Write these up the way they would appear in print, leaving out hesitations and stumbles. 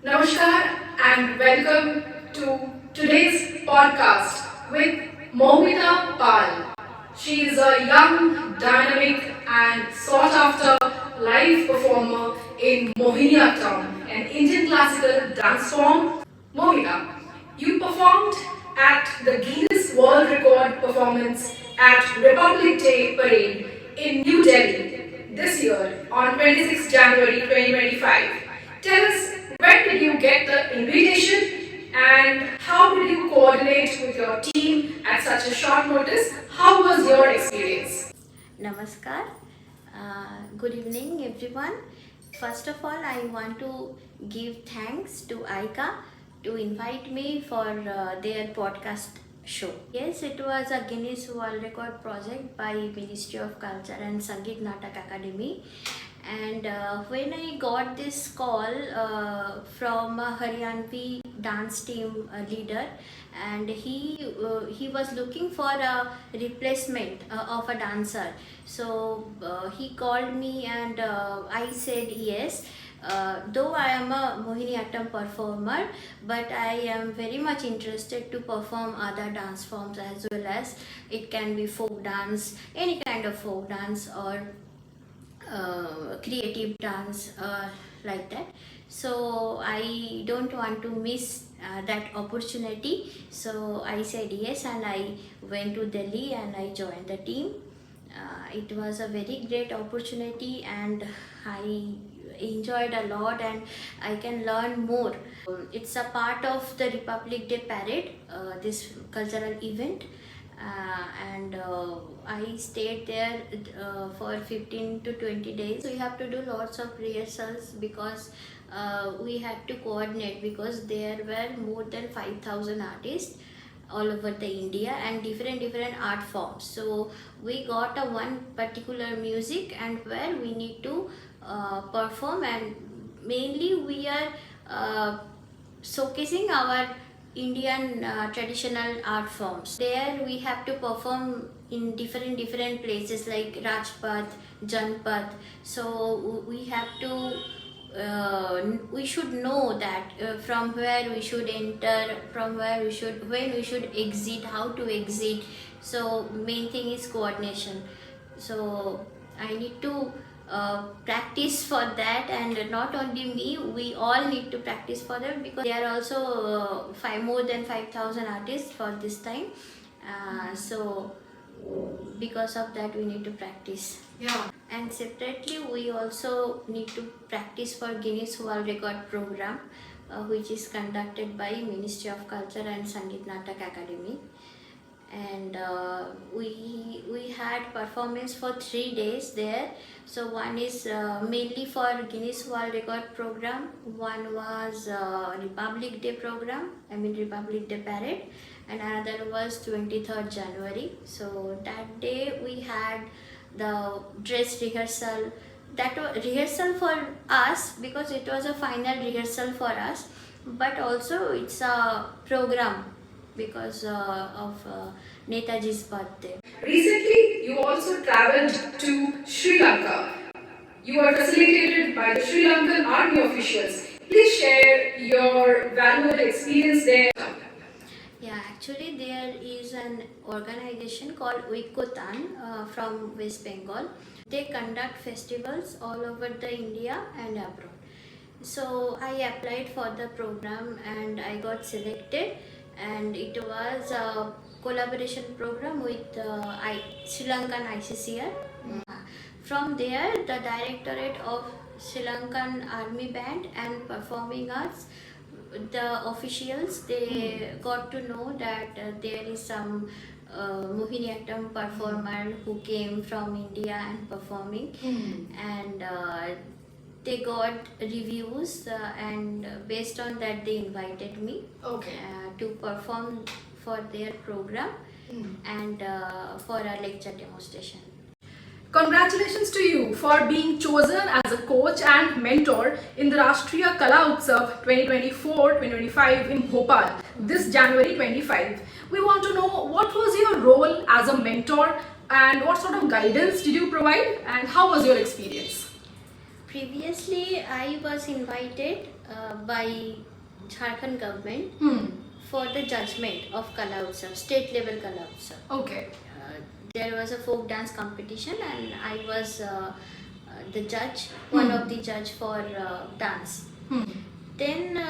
Namaskar and welcome to today's podcast with Moumita Pal. She is a young, dynamic and sought after live performer in Mohiniyattam, an Indian classical dance form. Moumita, you performed at the Guinness World Record performance at Republic Day Parade in New Delhi this year on 26 January 2025. Tell us, when did you get the invitation and how did you coordinate with your team at such a short notice? How was your experience? Namaskar. Good evening, everyone. First of all, I want to give thanks to IICA to invite me for their podcast show. Yes, it was a Guinness World Record project by Ministry of Culture and Sangeet Natak Academy. And when I got this call from a Haryanvi dance team leader, and he was looking for a replacement of a dancer, so he called me and I said yes. Though I am a Mohiniyattam performer, but I am very much interested to perform other dance forms as well, as it can be folk dance, any kind of folk dance, or creative dance, like that. So I don't want to miss that opportunity, so I said yes, and I went to Delhi and I joined the team. It was a very great opportunity and I enjoyed a lot, and I can learn more. It's a part of the Republic Day parade, this cultural event. And I stayed there for 15 to 20 days. We have to do lots of rehearsals because we had to coordinate, because there were more than 5,000 artists all over the India and different art forms. So we got a one particular music and where we need to perform, and mainly we are showcasing our Indian traditional art forms. There we have to perform in different places like Rajpath, Janpath. So we have to we should know that from where we should enter, from where we should, when we should exit, how to exit. So main thing is coordination. So I need to practice for that, and not only me, we all need to practice for that, because there are also more than 5,000 artists for this time. So because of that we need to practice. Yeah. And separately we also need to practice for Guinness World Record program, which is conducted by Ministry of Culture and Sangeet Natak Academy. And we had performance for 3 days there. So one is mainly for Guinness World Record program, one was Republic Day program, Republic Day parade, and another was 23rd January. So that day we had the dress rehearsal. That was rehearsal for us because it was a final rehearsal for us, but also it's a program because of Netaji's birthday. Recently, you also traveled to Sri Lanka. You were facilitated by the Sri Lankan army officials. Please share your valuable experience there. Yeah, actually there is an organization called IICA from West Bengal. They conduct festivals all over the India and abroad. So I applied for the program and I got selected, and it was a collaboration program with Sri Lankan ICCR. From there, the Directorate of Sri Lankan Army Band and Performing Arts, the officials, they got to know that there is some Mohiniyattam performer who came from India and performing, and they got reviews, and based on that they invited me to perform for their program and for a lecture demonstration. Congratulations to you for being chosen as a coach and mentor in the Rashtriya Kala Utsav 2024-2025 in Bhopal this January 25. We want to know, what was your role as a mentor and what sort of guidance did you provide and how was your experience? Previously, I was invited by Jharkhand government Hmm. for the judgment of Kala Utsav, state level Kala Utsav. Okay. There was a folk dance competition and I was the judge, one of the judge for dance. Hmm. Then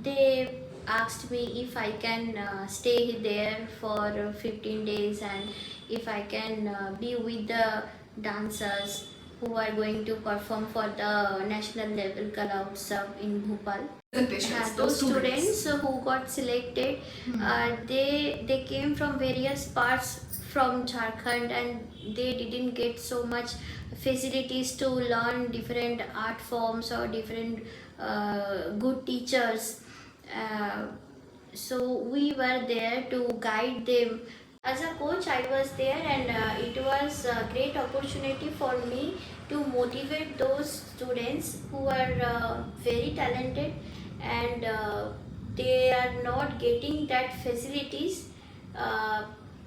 they asked me if I can stay there for 15 days and if I can be with the dancers who are going to perform for the national level Kala Utsav in Bhopal. Presentations, Those students who got selected, they came from various parts from Jharkhand and they didn't get so much facilities to learn different art forms or different good teachers. So we were there to guide them. As a coach, I was there and it was a great opportunity for me to motivate those students who are very talented and they are not getting that facilities.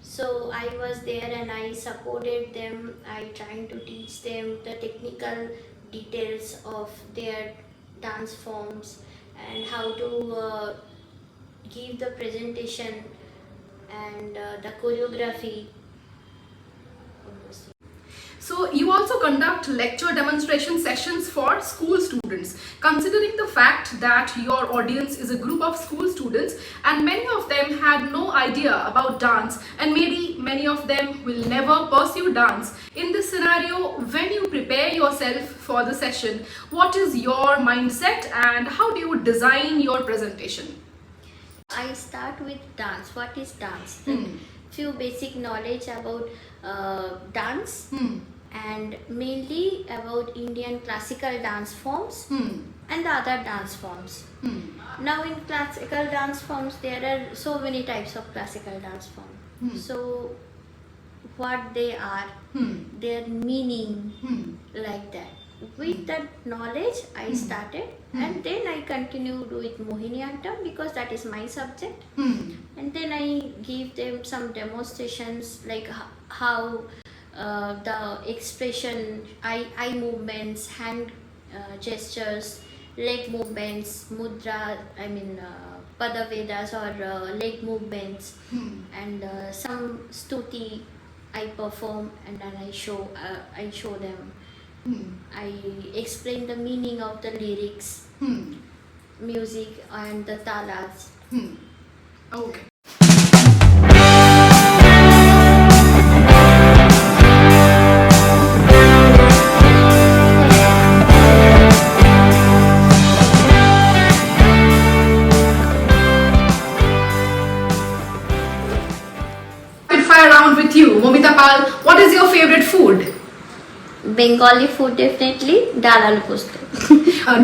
So I was there and I supported them. I trying to teach them the technical details of their dance forms and how to give the presentation and the choreography. So you also conduct lecture demonstration sessions for school students. Considering the fact that your audience is a group of school students and many of them had no idea about dance and maybe many of them will never pursue dance, in this scenario, when you prepare yourself for the session, what is your mindset and how do you design your presentation? I start with dance. What is dance? Few basic knowledge about dance and mainly about Indian classical dance forms and the other dance forms. Now in classical dance forms there are so many types of classical dance forms. So what they are, their meaning, like that. With that knowledge I started and then I continued with Mohiniyattam because that is my subject. And then I give them some demonstrations like how the expression, eye movements, hand gestures, leg movements, mudra, padavedas or leg movements, and some stuti I perform and then I show them. I explain the meaning of the lyrics, music and the talas. Okay. Rapid fire round with you. Moumita Pal, what is your favorite food? Bengali food definitely, dal aloo posto.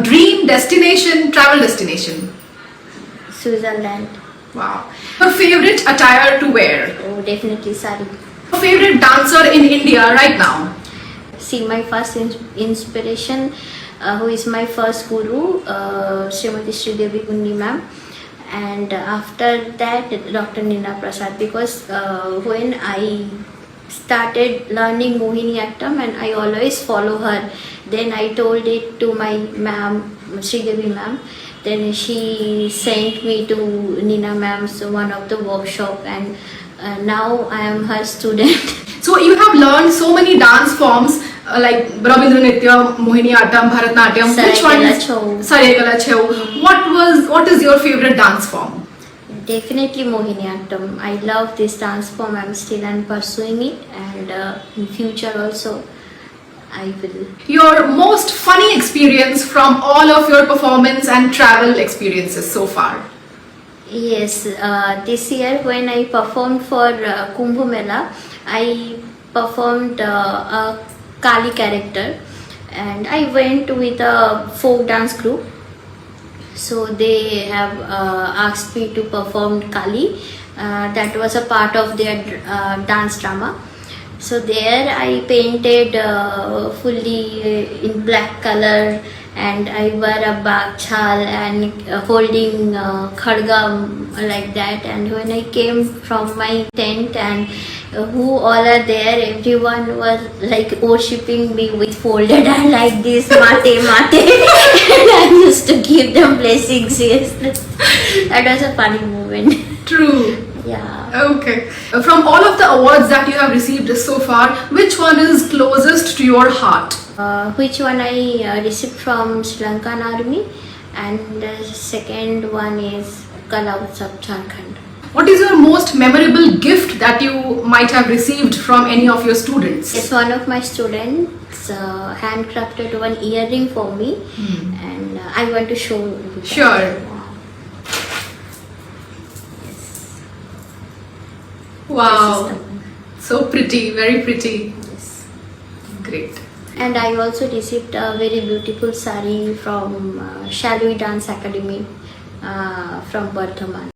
Dream destination, travel destination. Switzerland. Wow. Your favorite attire to wear? Oh, definitely sari. Your favorite dancer in India right now? See, my first inspiration, who is my first guru, Srimati Sridevi Gundi ma'am. And after that, Dr. Nina Prasad, because when I started learning Mohiniyattam and I always follow her, then I told it to my ma'am, Sridevi ma'am. Then she sent me to Nina ma'am's one of the workshop and now I am her student. So you have learned so many dance forms like Rabindra Nitya, Mohiniyattam, Bharatnatyam. Which one is Saregala Chhau? What is your favorite dance form? Definitely Mohiniyattam. I love this dance form. I'm still pursuing it and in future also I will. Your most funny experience from all of your performance and travel experiences so far? Yes, this year when I performed for Kumbh Mela, I performed a Kali character and I went with a folk dance group. So they have asked me to perform Kali. That was a part of their dance drama. So there I painted fully in black color and I wear a bagchal and holding khadga like that. And when I came from my tent and who all are there, everyone was like worshipping me with folded hand like this, mate, mate. And I used to give them blessings. Yes, that was a funny moment. True. Yeah. Okay. From all of the awards that you have received so far, which one is closest to your heart? Which one I received from Sri Lankan Army, and the second one is Kala Utsav Jharkhand. What is your most memorable gift that you might have received from any of your students? Yes, one of my students handcrafted one earring for me, and I want to show you. Sure. Yes. Wow. This is the one. So pretty, very pretty. Yes. Great. And I also received a very beautiful sari from Shalvi Dance Academy from Bardhaman.